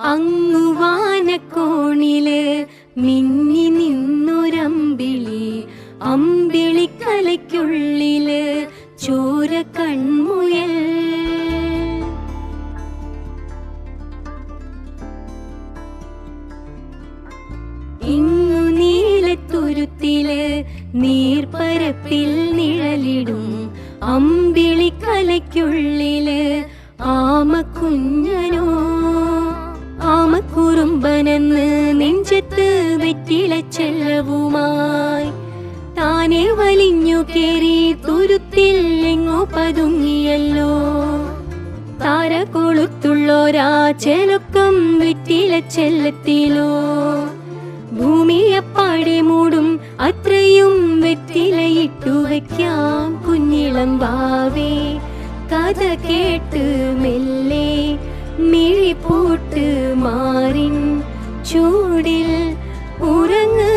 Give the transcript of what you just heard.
അങ്ങുവാനക്കോണില് മിന്നി നിന്നൊരമ്പിളി, അമ്പിളിക്കലയ്ക്കുള്ളില് ചോര കൺമുയൽ. ഇങ്ങു നീലത്തുരുത്തില് നീർപ്പരപ്പിൽ നിഴലിടും അമ്പിളിക്കലയ്ക്കുള്ളില് ആമക്കുഞ്ഞനോ. ആമക്കുറുമ്പനെന്ന് നെഞ്ചത്ത് വെറ്റിലച്ചെല്ലവുമായി താനെ വലിഞ്ഞു കേറി തുരുത്തിൽ എങ്ങോ പതുങ്ങിയല്ലോ. താര കൊളുത്തുള്ളോരാ ചെലക്കം വെറ്റിലച്ചെല്ലത്തിലോ. ഭൂമിയപ്പാടെ മൂടും അത്രയും വെറ്റിലയിട്ടു വയ്ക്കാം കുഞ്ഞിളം വാവേ. കഥ കേട്ട് മെല്ലെ മിഴിപ്പൂട്ട് മാറിൻ ചൂടിൽ ഉറങ്ങ്